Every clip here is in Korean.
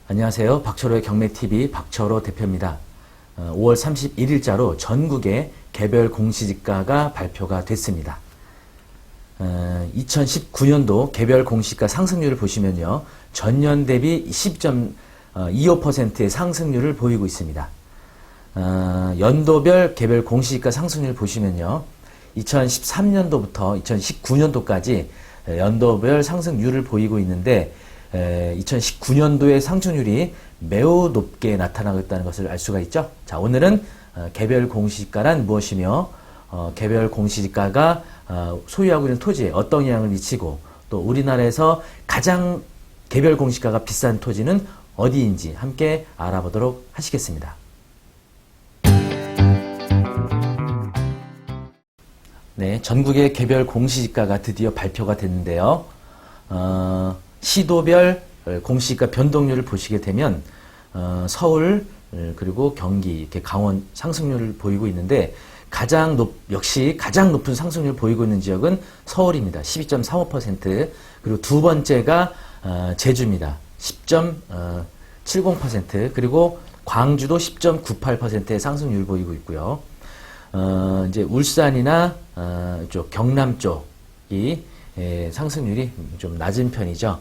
안녕하세요. 박철호의 경매TV 박철호 대표입니다. 5월 31일자로 전국의 개별 공시지가가 발표가 됐습니다. 2019년도 개별 공시지가 상승률을 보시면요. 전년 대비 10.25%의 상승률을 보이고 있습니다. 연도별 개별 공시지가 상승률을 보시면요. 2013년도부터 2019년도까지 연도별 상승률을 보이고 있는데 2019년도의 상승률이 매우 높게 나타나고 있다는 것을 알 수가 있죠. 자, 오늘은 개별 공시지가란 무엇이며 개별 공시지가가 소유하고 있는 토지에 어떤 영향을 미치고 또 우리나라에서 가장 개별 공시지가가 비싼 토지는 어디인지 함께 알아보도록 하시겠습니다. 네, 전국의 개별 공시지가가 드디어 발표가 됐는데요. 시도별 공시지가 변동률을 보시게 되면 서울 그리고 경기 이렇게 강원 상승률을 보이고 있는데 역시 가장 높은 상승률을 보이고 있는 지역은 서울입니다. 12.35%. 그리고 두 번째가 제주입니다. 10.70%. 그리고 광주도 10.98%의 상승률을 보이고 있고요. 이제 울산이나 쪽 경남 쪽이 상승률이 좀 낮은 편이죠.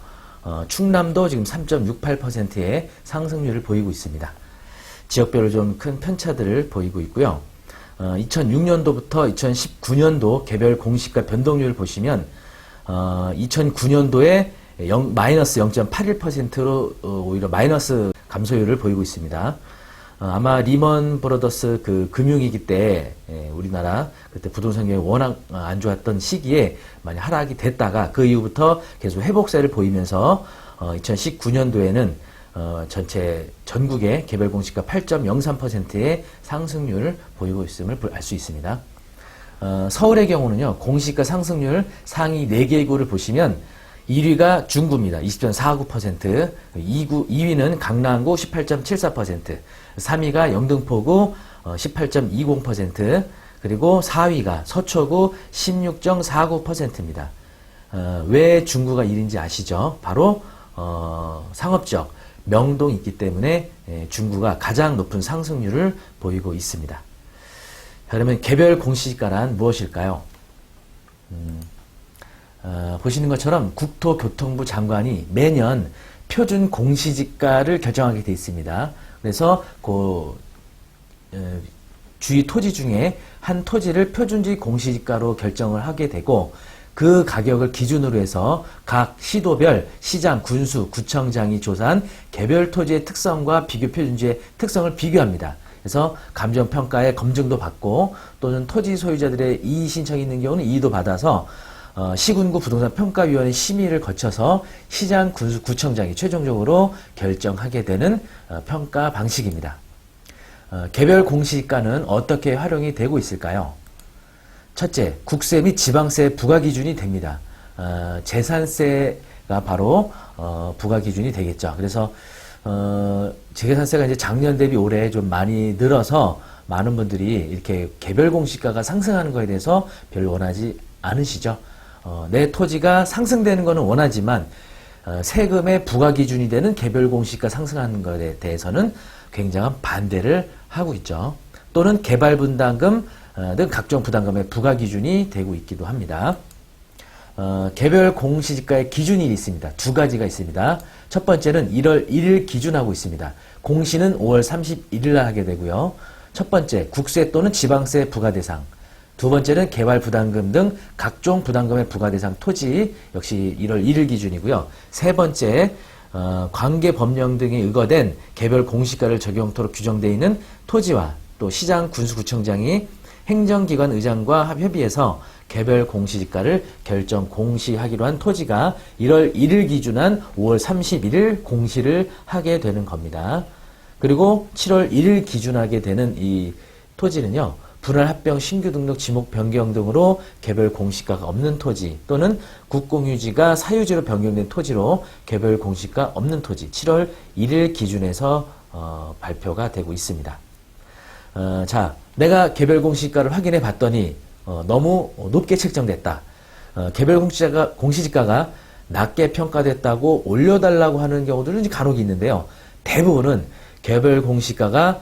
충남도 지금 3.68%의 상승률을 보이고 있습니다. 지역별로 좀 큰 편차들을 보이고 있고요. 2006년도부터 2019년도 개별 공시지가 변동률을 보시면 2009년도에 마이너스 0.81%로 오히려 마이너스 감소율을 보이고 있습니다. 아마 리먼 브러더스 그 금융위기 때 우리나라 그때 부동산 경영이 워낙 안 좋았던 시기에 많이 하락이 됐다가 그 이후부터 계속 회복세를 보이면서 2019년도에는 전체 전국의 개별 공시지가 8.03%의 상승률을 보이고 있음을 알 수 있습니다. 서울의 경우는요. 공시지가 상승률 상위 4개구를 보시면 1위가 중구입니다. 20.49%, 2위는 강남구 18.74%, 3위가 영등포구 18.20%, 그리고 4위가 서초구 16.49%입니다. 왜 중구가 1위인지 아시죠? 바로 상업지역 명동이 있기 때문에 중구가 가장 높은 상승률을 보이고 있습니다. 그러면 개별 공시지가란 무엇일까요? 보시는 것처럼 국토교통부 장관이 매년 표준 공시지가를 결정하게 되어 있습니다. 그래서 주위 토지 중에 한 토지를 표준지 공시지가로 결정을 하게 되고 그 가격을 기준으로 해서 각 시도별 시장, 군수, 구청장이 조사한 개별 토지의 특성과 비교 표준지의 특성을 비교합니다. 그래서 감정평가에 검증도 받고 또는 토지 소유자들의 이의 신청이 있는 경우는 이의도 받아서 시군구 부동산 평가위원회 심의를 거쳐서 시장, 군수, 구청장이 최종적으로 결정하게 되는 평가 방식입니다. 개별 공시지가는 어떻게 활용이 되고 있을까요? 첫째, 국세 및 지방세 부과 기준이 됩니다. 재산세가 바로 부과 기준이 되겠죠. 그래서 재산세가 이제 작년 대비 올해 좀 많이 늘어서 많은 분들이 이렇게 개별 공시지가가 상승하는 것에 대해서 별로 원하지 않으시죠. 내 토지가 상승되는 것은 원하지만 세금의 부과 기준이 되는 개별 공시지가 상승하는 것에 대해서는 굉장한 반대를 하고 있죠. 또는 개발분담금 등 각종 부담금의 부과 기준이 되고 있기도 합니다. 개별 공시지가의 기준이 있습니다. 두 가지가 있습니다. 첫 번째는 1월 1일 기준하고 있습니다. 공시는 5월 31일 날 하게 되고요. 첫 번째, 국세 또는 지방세 부과 대상. 두 번째는 개발 부담금 등 각종 부담금의 부과 대상 토지 역시 1월 1일 기준이고요. 세 번째, 관계 법령 등에 의거된 개별 공시지가를 적용토록 규정되어 있는 토지와 또 시장, 군수, 구청장이 행정기관 의장과 협의해서 개별 공시지가를 결정 공시하기로 한 토지가 1월 1일 기준한 5월 31일 공시를 하게 되는 겁니다. 그리고 7월 1일 기준하게 되는 이 토지는요. 분할 합병 신규 등록 지목 변경 등으로 개별 공시지가가 없는 토지 또는 국공유지가 사유지로 변경된 토지로 개별 공시지가 없는 토지 7월 1일 기준에서 발표가 되고 있습니다. 자, 내가 개별 공시지가를 확인해 봤더니 너무 높게 책정됐다. 개별 공시지가가 낮게 평가됐다고 올려달라고 하는 경우들은 간혹 있는데요. 대부분은 개별 공시가가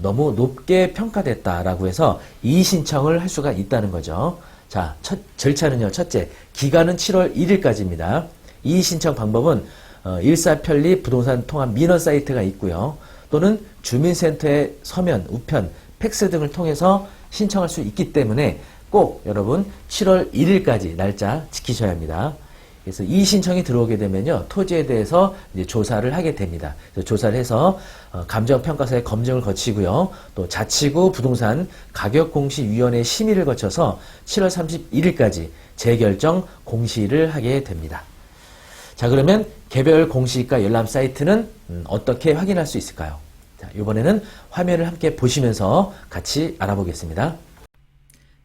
너무 높게 평가됐다라고 해서 이의 신청을 할 수가 있다는 거죠. 자, 절차는요. 첫째, 기간은 7월 1일까지입니다. 이의 신청 방법은 일사편리 부동산 통합 민원 사이트가 있고요. 또는 주민센터의 서면, 우편, 팩스 등을 통해서 신청할 수 있기 때문에 꼭 여러분 7월 1일까지 날짜 지키셔야 합니다. 그래서 이 신청이 들어오게 되면요, 토지에 대해서 이제 조사를 하게 됩니다. 그래서 조사를 해서 감정평가사의 검증을 거치고요, 또 자치구 부동산 가격공시위원회 심의를 거쳐서 7월 31일까지 재결정 공시를 하게 됩니다. 자, 그러면 개별 공시가 열람 사이트는 어떻게 확인할 수 있을까요? 자, 이번에는 화면을 함께 보시면서 같이 알아보겠습니다.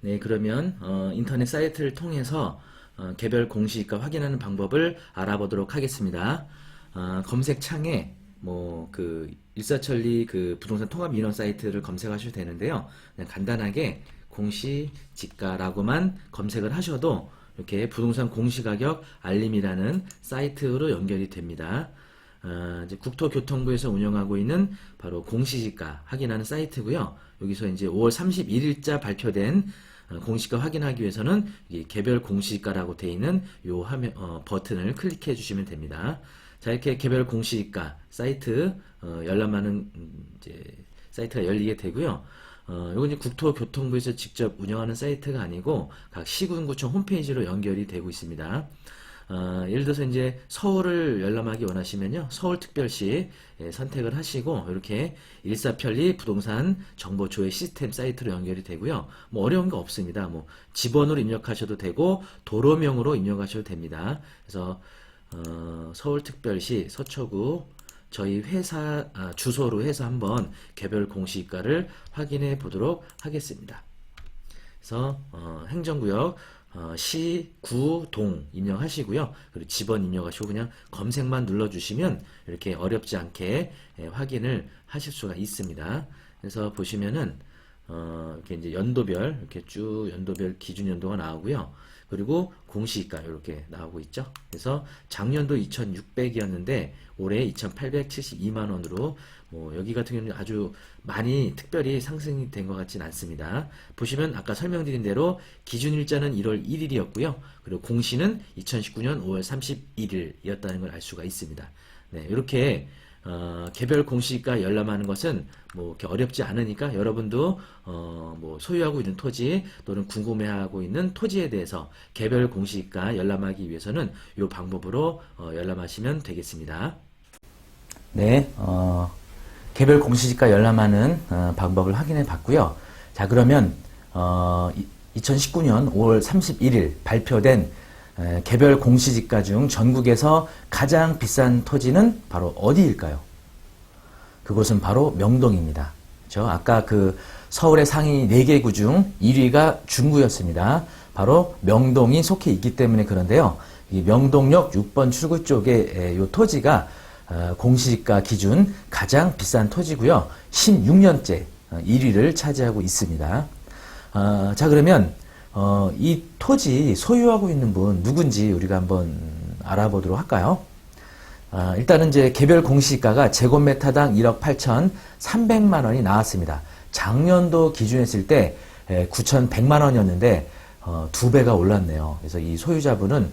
네, 그러면 인터넷 사이트를 통해서 개별 공시가 확인하는 방법을 알아보도록 하겠습니다. 검색창에 일사천리 부동산 통합 민원 사이트를 검색하셔도 되는데요. 그냥 간단하게 공시지가라고만 검색을 하셔도 이렇게 부동산 공시가격 알림이라는 사이트로 연결이 됩니다. 이제 국토교통부에서 운영하고 있는 바로 공시지가 확인하는 사이트고요. 여기서 이제 5월 31일자 발표된 공시가 확인하기 위해서는 개별 공시가라고 되어 있는 요 화면 버튼을 클릭해 주시면 됩니다. 자, 이렇게 개별 공시가 사이트 열람하는 이제 사이트가 열리게 되고요. 이건 이제 국토교통부에서 직접 운영하는 사이트가 아니고 각 시군구청 홈페이지로 연결이 되고 있습니다. 예를 들어서 이제 서울을 열람하기 원하시면요, 서울특별시 선택을 하시고 이렇게 일사편리 부동산 정보 조회 시스템 사이트로 연결이 되고요. 뭐 어려운 거 없습니다. 뭐 지번으로 입력하셔도 되고 도로명으로 입력하셔도 됩니다. 그래서 서울특별시 서초구 저희 회사 주소로 해서 한번 개별 공시가를 확인해 보도록 하겠습니다. 그래서 행정구역 시, 구, 동 입력하시고요. 그리고 지번 입력하시고 그냥 검색만 눌러주시면 이렇게 어렵지 않게 확인을 하실 수가 있습니다. 그래서 보시면은 이렇게 이제 연도별 이렇게 쭉 연도별 기준 연도가 나오고요. 그리고 공시가 이렇게 나오고 있죠. 그래서 작년도 2,600이었는데 올해 2,872만 원으로 여기 같은 경우는 아주 많이 특별히 상승이 된 것 같진 않습니다. 보시면 아까 설명드린 대로 기준일자는 1월 1일이었고요. 그리고 공시는 2019년 5월 31일이었다는 걸 알 수가 있습니다. 네, 이렇게 개별 공시가 열람하는 것은 이렇게 어렵지 않으니까 여러분도 소유하고 있는 토지 또는 궁금해하고 있는 토지에 대해서 개별 공시가 열람하기 위해서는 이 방법으로 열람하시면 되겠습니다. 네, 개별 공시지가 열람하는 방법을 확인해 봤고요. 자, 그러면 2019년 5월 31일 발표된 개별 공시지가 중 전국에서 가장 비싼 토지는 바로 어디일까요? 그곳은 바로 명동입니다. 그렇죠? 아까 서울의 상위 4개 구 중 1위가 중구였습니다. 바로 명동이 속해 있기 때문에 그런데요. 이 명동역 6번 출구 쪽에 이 토지가 공시지가 기준 가장 비싼 토지고요. 16년째 1위를 차지하고 있습니다. 자, 그러면 이 토지 소유하고 있는 분 누군지 우리가 한번 알아보도록 할까요? 일단은 이제 개별 공시가가 제곱미터당 1억 8,300만 원이 나왔습니다. 작년도 기준했을 때 9,100만 원이었는데 2배가 올랐네요. 그래서 이 소유자분은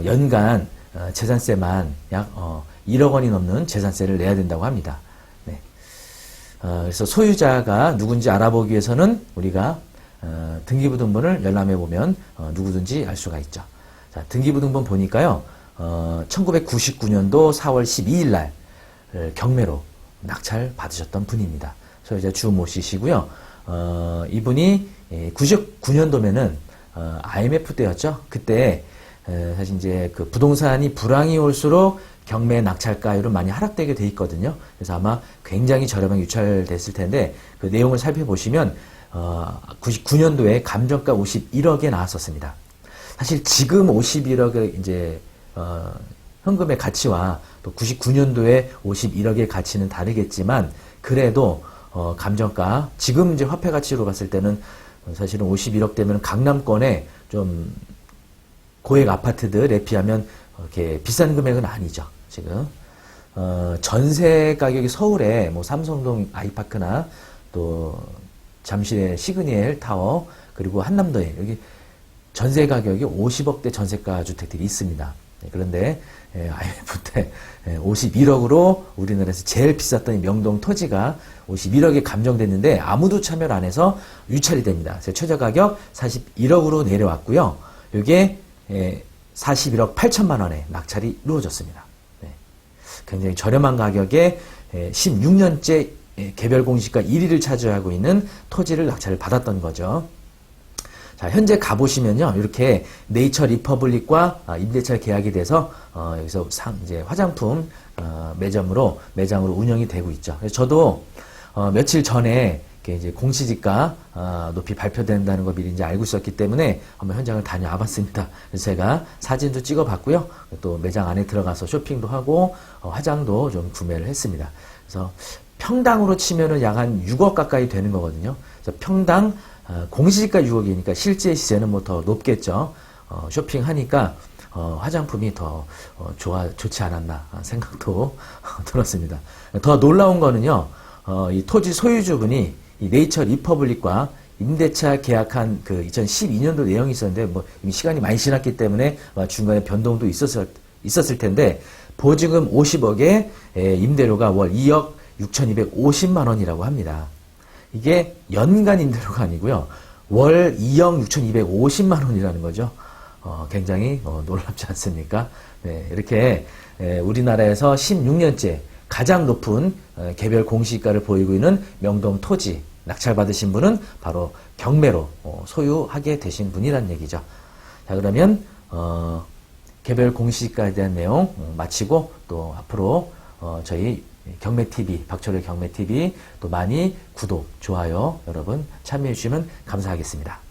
연간 재산세만 약 1억 원이 넘는 재산세를 내야 된다고 합니다. 네. 그래서 소유자가 누군지 알아보기 위해서는 우리가 등기부등본을 열람해 보면 누구든지 알 수가 있죠. 자, 등기부등본 보니까요, 1999년도 4월 12일 날 경매로 낙찰 받으셨던 분입니다. 소유자 주모 씨시고요. 이분이 99년도면은 IMF 때였죠. 그때 사실 이제 부동산이 불황이 올수록 경매 낙찰가율은 많이 하락되게 돼 있거든요. 그래서 아마 굉장히 저렴하게 유찰됐을 텐데 그 내용을 살펴보시면 99년도에 감정가 51억에 나왔었습니다. 사실 지금 51억의 이제 현금의 가치와 또 99년도에 51억의 가치는 다르겠지만 그래도 감정가 지금 이제 화폐 가치로 봤을 때는 사실은 51억 되면 강남권에 좀 고액 아파트들에 비하면 이렇게 비싼 금액은 아니죠. 지금 전세 가격이 서울에 뭐 삼성동 아이파크나 또 잠실의 시그니엘 타워 그리고 한남도에 여기 전세 가격이 50억대 전세가 주택들이 있습니다. 그런데 IMF 때 51억으로 우리나라에서 제일 비쌌던 이 명동 토지가 51억에 감정됐는데 아무도 참여를 안 해서 유찰이 됩니다. 그래서 최저 가격 41억으로 내려왔고요. 이게 41억 8천만 원에 낙찰이 이루어졌습니다. 네. 굉장히 저렴한 가격에 16년째 개별 공시가 1위를 차지하고 있는 토지를 낙찰을 받았던 거죠. 자, 현재 가보시면요. 이렇게 네이처 리퍼블릭과 임대차 계약이 돼서, 여기서 이제 화장품, 매장으로 운영이 되고 있죠. 그래서 저도, 며칠 전에, 이제 공시지가, 높이 발표된다는 거 미리 이제 알고 있었기 때문에 한번 현장을 다녀와 봤습니다. 그래서 제가 사진도 찍어 봤고요. 또 매장 안에 들어가서 쇼핑도 하고, 화장도 좀 구매를 했습니다. 그래서 평당으로 치면은 약 한 6억 가까이 되는 거거든요. 그래서 평당, 공시지가 6억이니까 실제 시세는 뭐 더 높겠죠. 쇼핑하니까 화장품이 더 좋지 않았나 생각도 들었습니다. 더 놀라운 거는요. 이 토지 소유주분이 이 네이처 리퍼블릭과 임대차 계약한 그 2012년도 내용이 있었는데 뭐 이미 시간이 많이 지났기 때문에 중간에 변동도 있었을 텐데 보증금 50억에 임대료가 월 2억 6,250만 원이라고 합니다. 이게 연간 임대료가 아니고요. 월 2억 6,250만 원이라는 거죠. 굉장히 놀랍지 않습니까? 네, 이렇게 우리나라에서 16년째 가장 높은 개별 공시가를 보이고 있는 명동 토지 낙찰받으신 분은 바로 경매로 소유하게 되신 분이란 얘기죠. 자, 그러면 개별 공시가에 대한 내용 마치고 또 앞으로 저희 경매TV, 박철의 경매TV 또 많이 구독, 좋아요 여러분 참여해 주시면 감사하겠습니다.